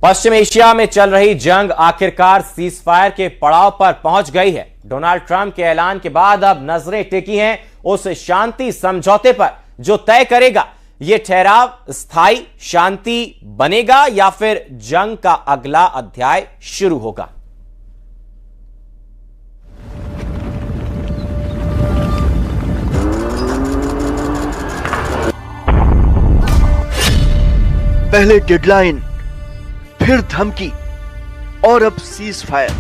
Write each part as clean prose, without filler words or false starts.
पश्चिम Asia में चल रही जंग आखिरकार सीजफायर के पड़ाव पर पहुंच गई है। डोनाल्ड ट्रंप के ऐलान के बाद अब नजरें टिकी हैं उस शांति समझौते पर जो तय करेगा यह ठहराव स्थायी शांति बनेगा या फिर जंग का अगला अध्याय शुरू होगा। पहले डेडलाइन, फिर धमकी और अब सीज फायर।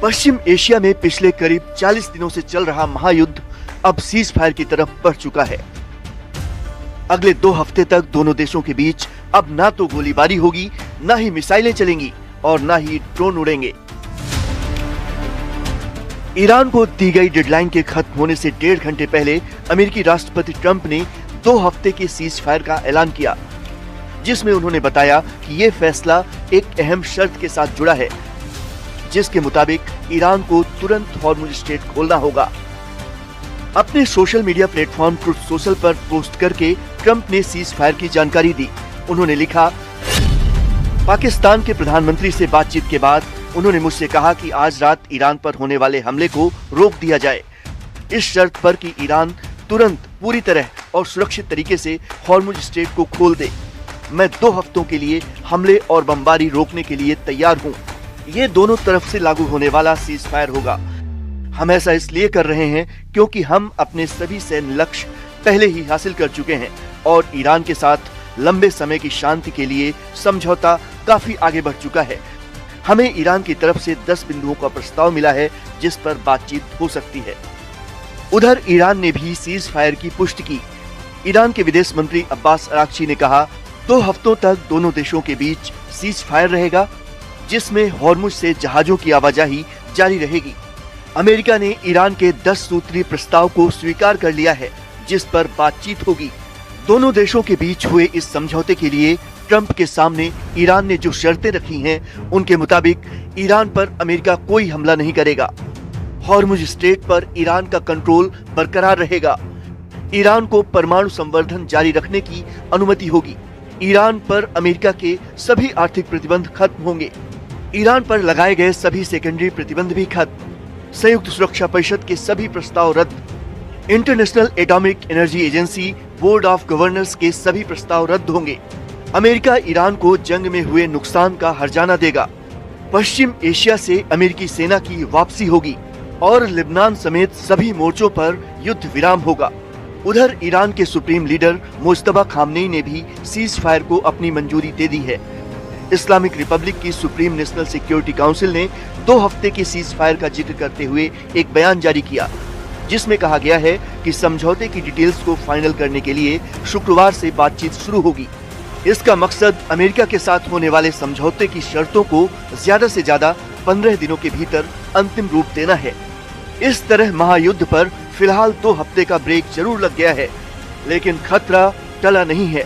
पश्चिम एशिया में पिछले करीब 40 दिनों से चल रहा महायुद्ध अब सीज फायर की तरफ बढ़ चुका है। अगले 2 हफ्ते तक दोनों देशों के बीच अब ना तो गोलीबारी होगी, ना ही मिसाइलें चलेंगी और ना ही ड्रोन उड़ेंगे। ईरान को दी गई डेडलाइन के खत्म होने से 1.5 घंटे पहले अमेरिकी राष्ट्रपति ट्रंप ने 2 हफ्ते के सीज फायर का ऐलान किया, जिसमें उन्होंने बताया कि यह फैसला एक अहम शर्त के साथ जुड़ा है, जिसके मुताबिक ईरान को तुरंत हॉर्मुज स्ट्रेट खोलना होगा। अपने social media platform truth social पर पोस्ट करके ट्रंप ने सीज फायर की जानकारी दी। उन्होंने लिखा, पाकिस्तान के प्रधानमंत्री से बातचीत के बाद उन्होंने मुझसे कहा कि आज रात ईरान पर होने वाले हमले को रोक दिया जाए, इस शर्त पर कि ईरान तुरंत पूरी तरह और सुरक्षित तरीके से हॉर्मुज स्ट्रेट को खोल दे। मैं 2 हफ्तों के लिए हमले और बमबारी रोकने के लिए तैयार हूँ। ये दोनों तरफ से लागू होने वाला सीज फायर होगा। हम ऐसा इसलिए कर रहे हैं क्योंकि हम अपने सभी सैन्य लक्ष्य पहले ही हासिल कर चुके हैं और ईरान के साथ लंबे समय की शांति के लिए समझौता काफी आगे बढ़ चुका है। हमें ईरान की तरफ से 10 बिंदुओं का प्रस्ताव मिला है जिस पर बातचीत हो सकती है। उधर ईरान ने भी सीज फायर की पुष्टि की। ईरान के विदेश मंत्री अब्बास अरागची ने कहा, 2 हफ्तों तक दोनों देशों के बीच सीज फायर रहेगा, जिसमें हॉर्मुज से जहाजों की आवाजाही जारी रहेगी। अमेरिका ने ईरान के 10 सूत्री प्रस्ताव को स्वीकार कर लिया है, जिस पर बातचीत होगी। दोनों देशों के बीच हुए इस समझौते के लिए ट्रंप के सामने ईरान ने जो शर्तें रखी हैं, उनके मुताबिक ईरान पर अमेरिका कोई हमला नहीं करेगा। हॉर्मुज स्ट्रेट पर ईरान का कंट्रोल बरकरार रहेगा। ईरान को परमाणु संवर्धन जारी रखने की अनुमति होगी। ईरान पर अमेरिका के सभी आर्थिक प्रतिबंध खत्म होंगे। ईरान पर लगाए गए सभी सेकेंडरी प्रतिबंध भी खत्म। संयुक्त सुरक्षा परिषद के सभी प्रस्ताव रद्द। International atomic energy agency board of governors के सभी प्रस्ताव रद्द होंगे। अमेरिका ईरान को जंग में हुए नुकसान का हर्जाना देगा। पश्चिम एशिया से अमेरिकी सेना की वापसी होगी और लेबनान समेत सभी मोर्चों पर युद्ध विराम होगा। उधर ईरान के सुप्रीम लीडर मुज्तबा खामनेई ने भी सीज फायर को अपनी मंजूरी दे दी है। इस्लामिक रिपब्लिक की सुप्रीम नेशनल सिक्योरिटी काउंसिल ने 2 हफ्ते के सीज फायर का जिक्र करते हुए एक बयान जारी किया, जिसमें कहा गया है कि समझौते की डिटेल्स को फाइनल करने के लिए शुक्रवार से बातचीत शुरू होगी। इसका मकसद अमेरिका के साथ होने वाले समझौते की शर्तों को ज्यादा से ज्यादा 15 दिनों के भीतर अंतिम रूप देना है। इस तरह महायुद्ध पर फिलहाल 2 हफ्ते का ब्रेक जरूर लग गया है, लेकिन खतरा टला नहीं है।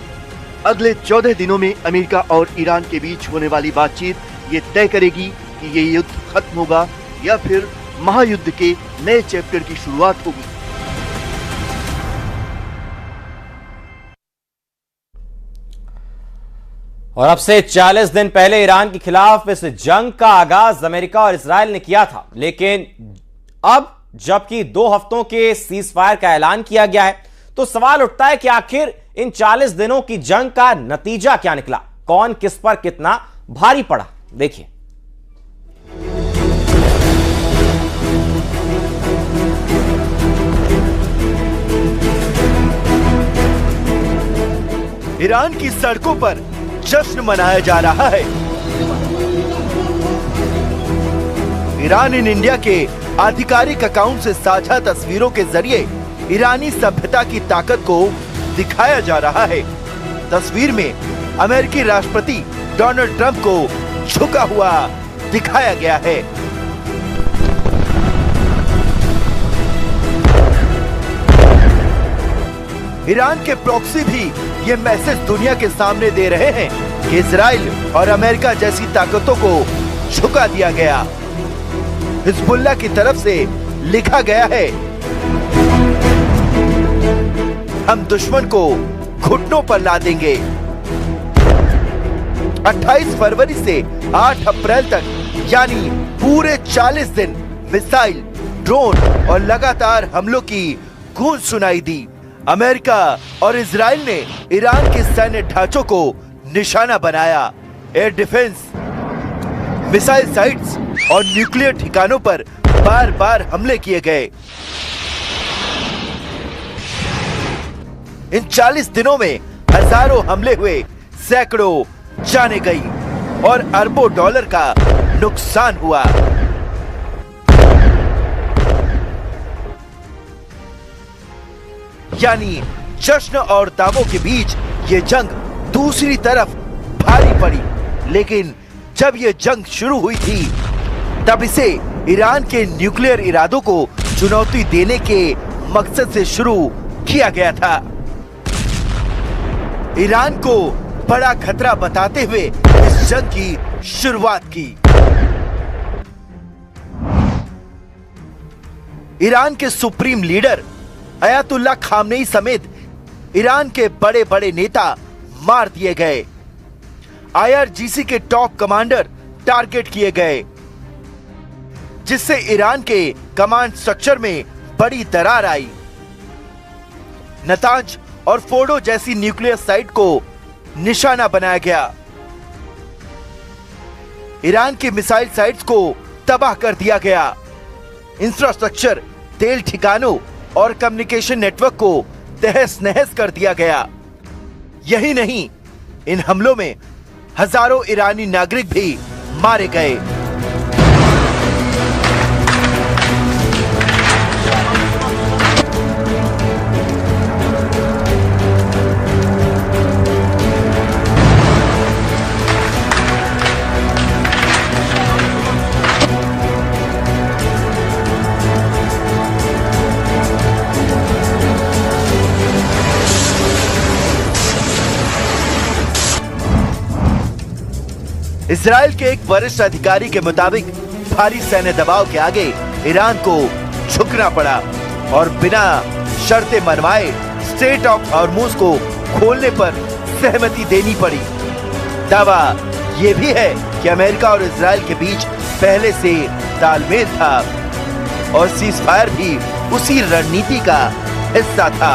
अगले 14 दिनों में अमेरिका और ईरान के बीच होने वाली बातचीत ये तय करेगी कि ये युद्ध खत्म होगा या फिर महायुद्ध के नए चैप्टर की शुरुआत होगी। और अब से 40 दिन पहले ईरान के खिलाफ इस जंग का आगाज अमेरिका और इजराइल ने किया था, लेकिन अब जबकि 2 हफ्तों के सीज फायर का ऐलान किया गया है, तो सवाल उठता है कि आखिर इन 40 दिनों की जंग का नतीजा क्या निकला, कौन किस पर कितना भारी पड़ा। देखिए, ईरान की सड़कों पर जश्न मनाया जा रहा है। ईरान इन इंडिया के आधिकारिक अकाउंट से साझा तस्वीरों के जरिए ईरानी सभ्यता की ताकत को दिखाया जा रहा है। तस्वीर में अमेरिकी राष्ट्रपति डोनाल्ड ट्रंप को झुका हुआ दिखाया गया है। ईरान के प्रॉक्सी भी ये मैसेज दुनिया के सामने दे रहे हैं कि इजराइल और अमेरिका जैसी ताकतों को झुका दिया गया। हिजबुल्लाह की तरफ से लिखा गया है, हम दुश्मन को घुटनों पर ला देंगे। 28 फरवरी से 8 अप्रैल तक, यानी पूरे 40 दिन मिसाइल, ड्रोन और लगातार हमलों की गूंज सुनाई दी। अमेरिका और इजराइल ने ईरान के सैन्य ढांचों को निशाना बनाया। एयर डिफेंस, मिसाइल साइट्स और न्यूक्लियर ठिकानों पर बार बार हमले किए गए। इन 40 दिनों में हजारों हमले हुए, सैकड़ों जानें गई और अरबों डॉलर का नुकसान हुआ। यानी जश्न और दावों के बीच ये जंग दूसरी तरफ भारी पड़ी। लेकिन जब ये जंग शुरू हुई थी, तब इसे ईरान के न्यूक्लियर इरादों को चुनौती देने के मकसद से शुरू किया गया था। ईरान को बड़ा खतरा बताते हुए इस जंग की शुरुआत की। ईरान के सुप्रीम लीडर अयातुल्ला खामनेई समेत ईरान के बड़े बड़े नेता मार दिए गए। आईआरजीसी के टॉप कमांडर टारगेट किए गए, जिससे ईरान के कमांड स्ट्रक्चर में बड़ी दरार आई। नतांज और फोर्डो जैसी न्यूक्लियर साइट को निशाना बनाया गया। ईरान की मिसाइल साइट्स को तबाह कर दिया गया। इंफ्रास्ट्रक्चर, तेल ठिकानों और कम्युनिकेशन नेटवर्क को तहस नहस कर दिया गया। यही नहीं, इन हमलों में हजारों ईरानी नागरिक भी मारे गए। इजराइल के एक वरिष्ठ अधिकारी के मुताबिक भारी सैन्य दबाव के आगे ईरान को झुकना पड़ा और बिना शर्तें मनवाए स्ट्रेट ऑफ हॉर्मुज को खोलने पर सहमति देनी पड़ी। दावा यह भी है कि अमेरिका और इजराइल के बीच पहले से तालमेल था और सीजफायर भी उसी रणनीति का हिस्सा था।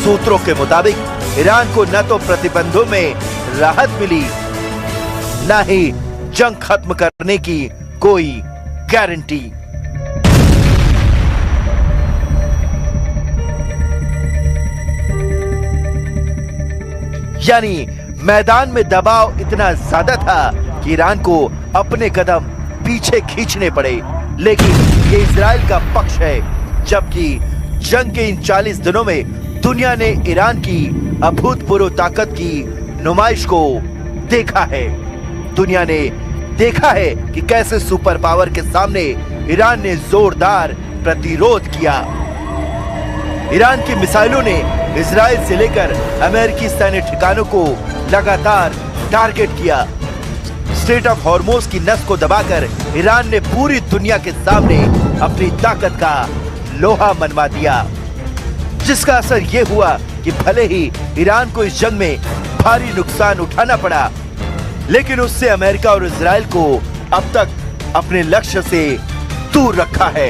सूत्रों के मुताबिक ईरान को न तो प्रतिबंधों में राहत मिली, न ही जंग खत्म करने की कोई गारंटी। यानी मैदान में दबाव इतना ज्यादा था कि ईरान को अपने कदम पीछे खींचने पड़े। लेकिन ये इजराइल का पक्ष है, जबकि जंग के इन 40 दिनों में दुनिया ने ईरान की अभूतपूर्व ताकत की नुमाइश को देखा है। दुनिया ने देखा है कि कैसे सुपर पावर के सामने ईरान ने जोरदार प्रतिरोध किया। ईरान की मिसाइलों ने इजराइल से लेकर अमेरिकी सैन्य ठिकानों को लगातार टारगेट किया। स्ट्रेट ऑफ हॉर्मुज की नस को दबाकर ईरान ने पूरी दुनिया के सामने अपनी ताकत का लोहा मनवा दिया, जिसका असर यह हुआ कि भले ही ईरान को इस जंग में भारी नुकसान उठाना पड़ा, लेकिन उससे अमेरिका और इजराइल को अब तक अपने लक्ष्य से दूर रखा है।